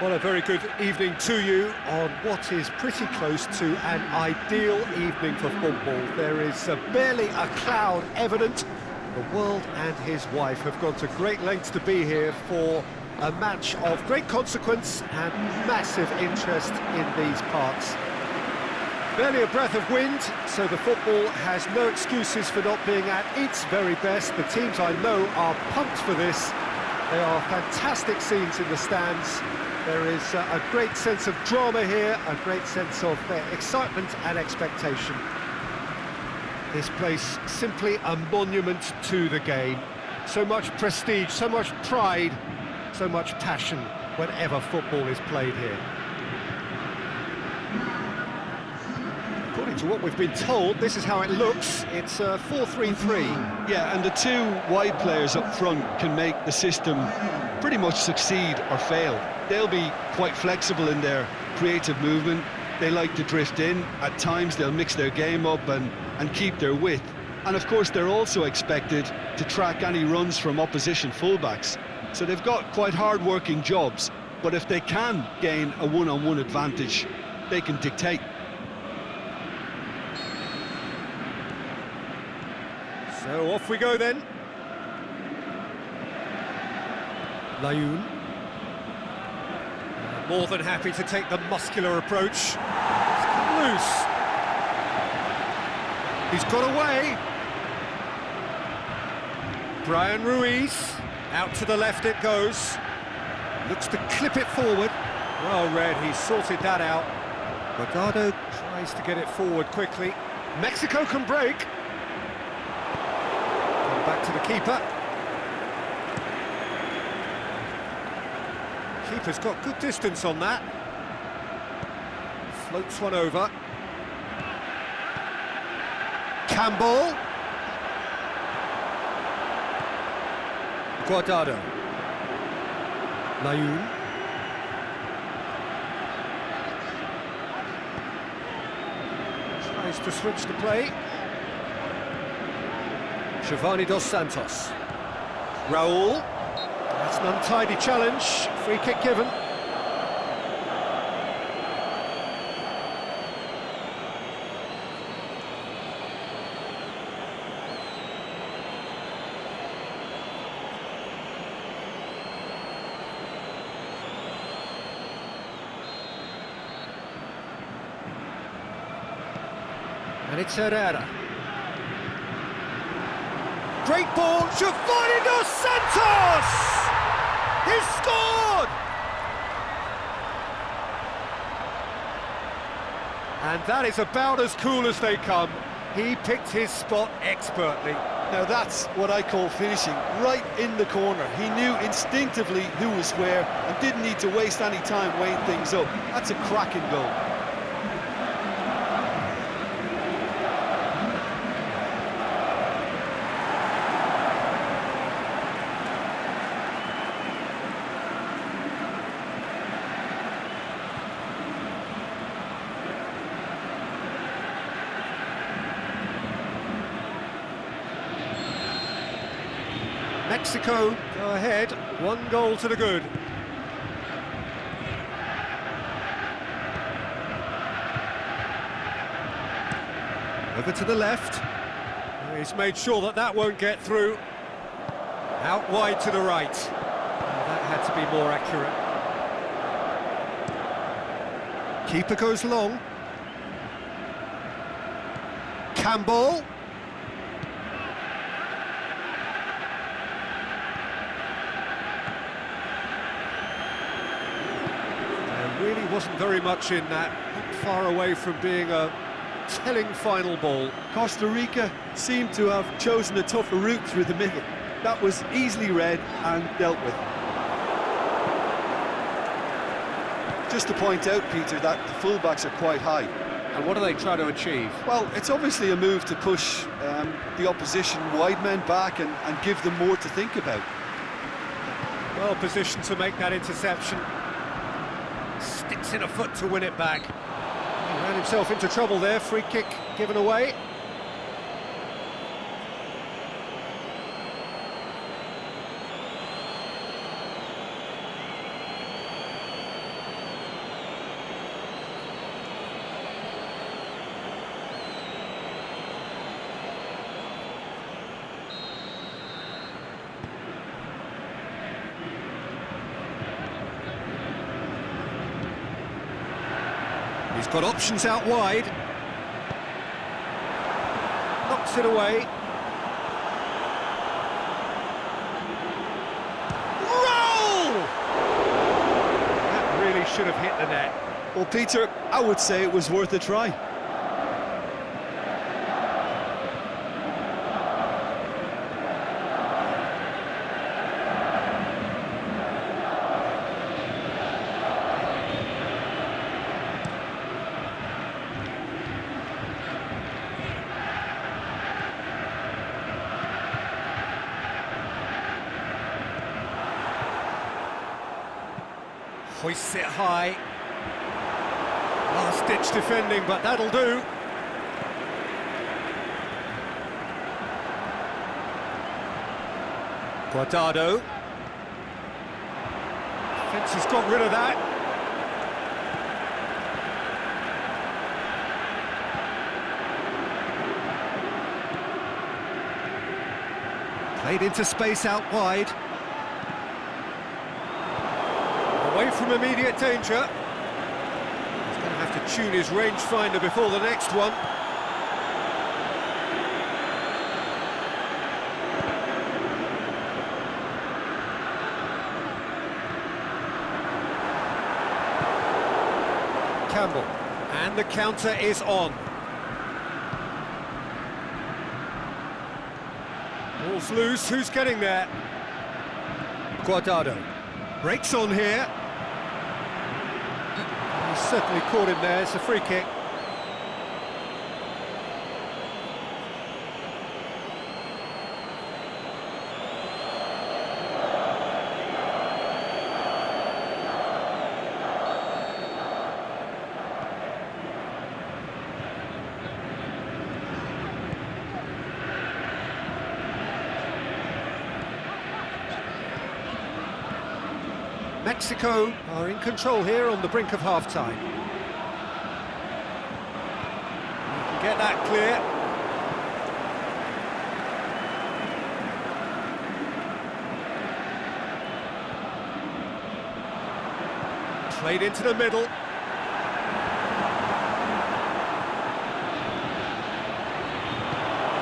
Well, a very good evening to you on what is pretty close to an ideal evening for football. There is barely a cloud evident. The world and his wife have gone to great lengths to be here for a match of great consequence and massive interest in these parts. Barely a breath of wind, so the football has no excuses for not being at its very best. The teams I know are pumped for this. There are fantastic scenes in the stands. There is a great sense of drama here, a great sense of excitement and expectation. This place simply a monument to the game. So much prestige, so much pride, so much passion whenever football is played here. According to what we've been told, this is how it looks. It's 4-3-3. Yeah, and the two wide players up front can make the system pretty much succeed or fail. They'll be quite flexible in their creative movement. They like to drift in. At times they'll mix their game up and keep their width. And of course they're also expected to track any runs from opposition fullbacks. So they've got quite hard-working jobs, but if they can gain a one-on-one advantage, they can dictate. So off we go then. Layoun. More than happy to take the muscular approach. It's come loose. He's got away. Brian Ruiz. Out to the left it goes. Looks to clip it forward. Well read, he sorted that out. Guardado tries to get it forward quickly. Mexico can break. Back to the keeper. Keeper's got good distance on that. Floats one over. Campbell. Guardado. Layoun. Tries to switch the play. Giovanni Dos Santos. Raul. That's an untidy challenge. Free kick given. And it's Herrera. Great ball, Giovanni Dos Santos! He's scored! And that is about as cool as they come. He picked his spot expertly. Now that's what I call finishing, right in the corner. He knew instinctively who was where and didn't need to waste any time weighing things up. That's a cracking goal. Mexico go ahead, 1 goal to the good. Over to the left. He's made sure that that won't get through. Out wide to the right. That had to be more accurate. Keeper goes long. Campbell. Really wasn't very much in that, not far away from being a telling final ball. Costa Rica seemed to have chosen a tougher route through the middle. That was easily read and dealt with. Just to point out, Peter, that the fullbacks are quite high. And what do they try to achieve? Well, it's obviously a move to push the opposition wide men back and give them more to think about. Well positioned to make that interception. Sticks in a foot to win it back. He ran himself into trouble there, free kick given away. He's got options out wide. Knocks it away. Roll! That really should have hit the net. Well, Peter, I would say it was worth a try. Hoists it high. Last-ditch defending, but that'll do. Guardado. Defence has got rid of that. Played into space out wide. Away from immediate danger. He's going to have to tune his rangefinder before the next one. Campbell, and the counter is on. Ball's loose, who's getting there? Guardado breaks on here. He's certainly caught him there, it's a free kick. Mexico are in control here on the brink of half-time. You can get that clear. Played into the middle.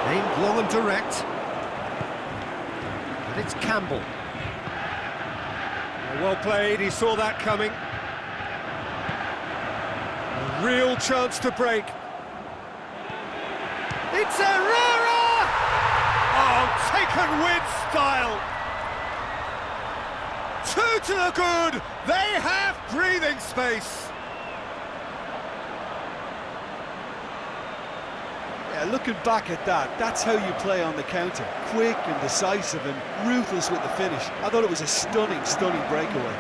Aimed long and direct. And it's Campbell. Well played, he saw that coming. A real chance to break. It's Herrera! Oh, taken with style. 2 to the good, they have breathing space. Yeah, looking back at that, that's how you play on the counter. Quick and decisive and ruthless with the finish. I thought it was a stunning, stunning breakaway.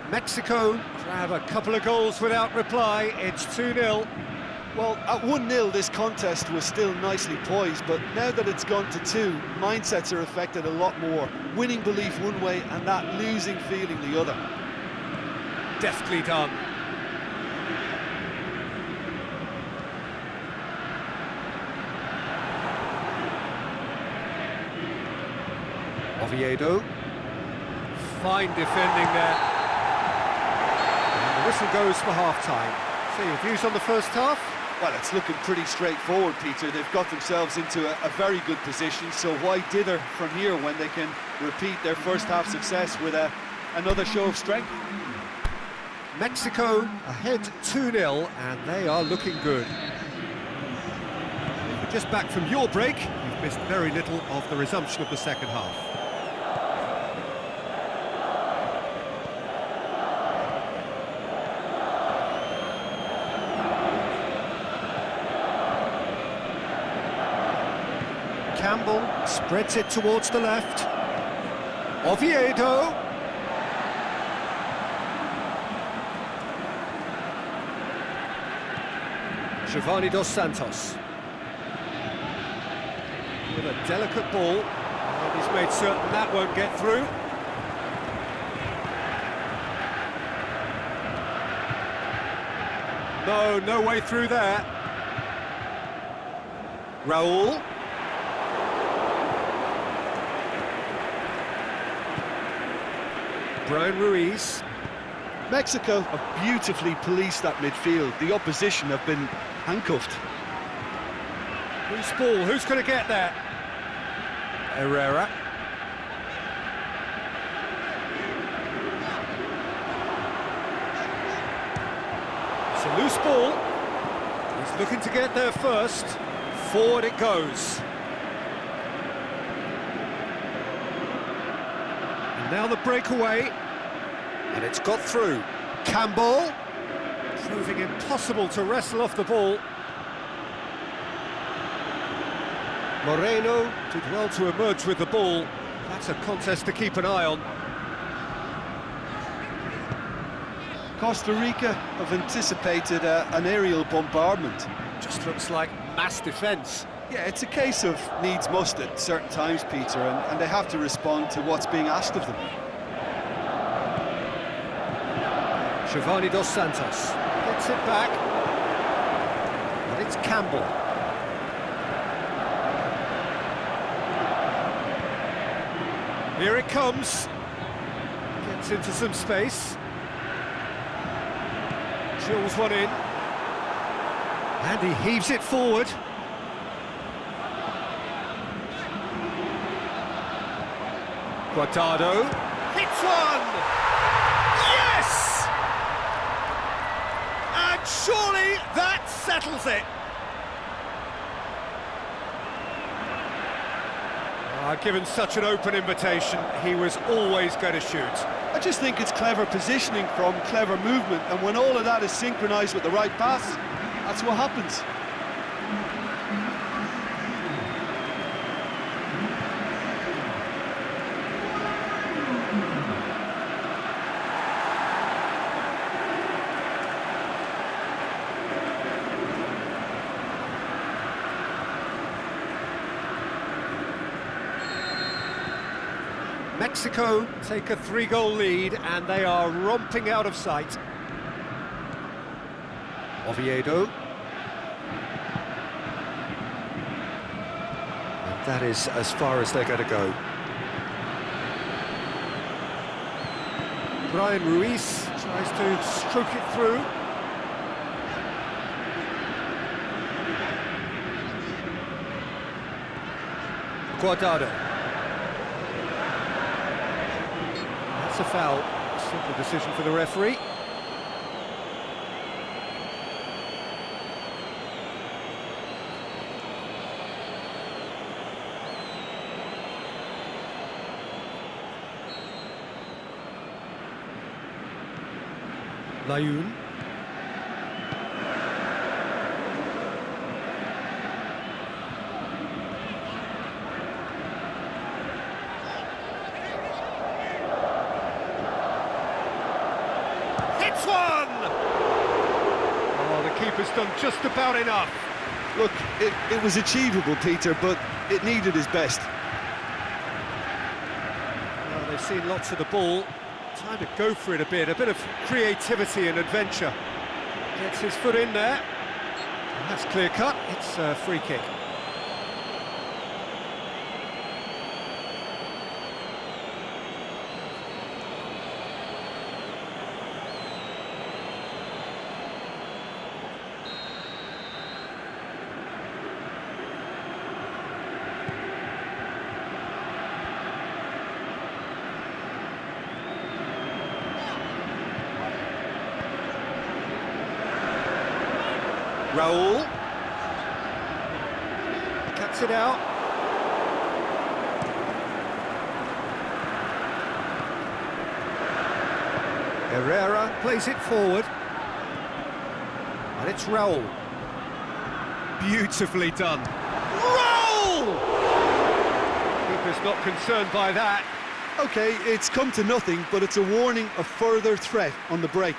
Mexico grab a couple of goals without reply, it's 2-0. Well, at 1-0 this contest was still nicely poised, but now that it's gone to 2, mindsets are affected a lot more. Winning belief one way and that losing feeling the other. Deftly done. Oviedo. Fine defending there. Whistle goes for half-time. So your views on the first half? Well, it's looking pretty straightforward, Peter. They've got themselves into a very good position, so why dither from here when they can repeat their first half success with another show of strength? Mexico ahead 2-0, and they are looking good. If you're just back from your break, you've missed very little of the resumption of the second half. Campbell spreads it towards the left. Oviedo. Giovanni Dos Santos. Rather delicate ball, and he's made certain that won't get through. No way through there. Raul. Brian Ruiz. Mexico have beautifully policed that midfield. The opposition have been handcuffed. Loose ball, who's going to get there? Herrera. It's a loose ball. He's looking to get there first. Forward it goes. And now the breakaway. And it's got through. Campbell. Proving impossible to wrestle off the ball. Moreno did well to emerge with the ball. That's a contest to keep an eye on. Costa Rica have anticipated an aerial bombardment. Just looks like mass defence. Yeah, it's a case of needs must at certain times, Peter, and they have to respond to what's being asked of them. Giovanni Dos Santos gets it back. And it's Campbell. Here it comes. Gets into some space. Drills one in. And he heaves it forward. Guardado hits one! Yes! And surely that settles it. Given such an open invitation, he was always going to shoot. I just think it's clever positioning from clever movement, and when all of that is synchronised with the right pass, that's what happens. Mexico take a 3-goal lead and they are romping out of sight. Oviedo. And that is as far as they're going to go. Brian Ruiz tries to stroke it through. Guardado. A foul, simple decision for the referee. Layun. One! Oh, the keeper's done just about enough. Look, it was achievable, Peter, but it needed his best. Well, they've seen lots of the ball. Time to go for it a bit of creativity and adventure. Gets his foot in there. And that's clear cut, it's a free kick. Raul cuts it out. Herrera plays it forward. And it's Raul. Beautifully done. Raul! Keeper's not concerned by that. OK, it's come to nothing, but it's a warning of further threat on the break.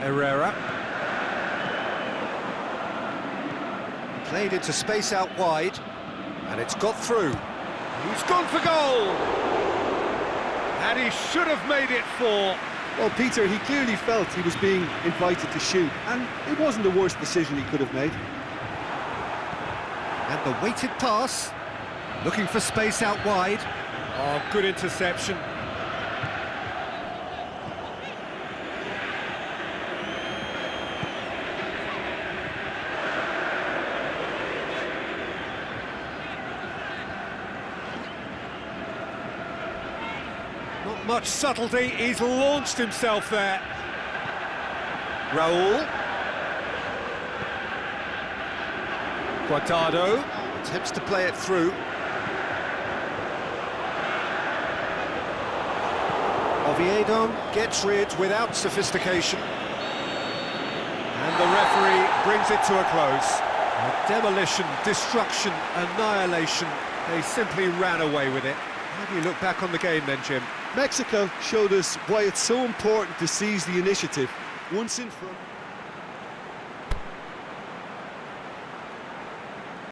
Herrera. Played into space out wide, and it's got through. He's gone for goal! And he should have made it 4. Well, Peter, he clearly felt he was being invited to shoot, and it wasn't the worst decision he could have made. And the weighted pass, looking for space out wide. Oh, good interception. Not much subtlety, he's launched himself there. Raul. Guardado attempts to play it through. Oviedo gets rid without sophistication. And the referee brings it to a close. Demolition, destruction, annihilation. They simply ran away with it. How do you look back on the game then, Jim? Mexico showed us why it's so important to seize the initiative. Once in front...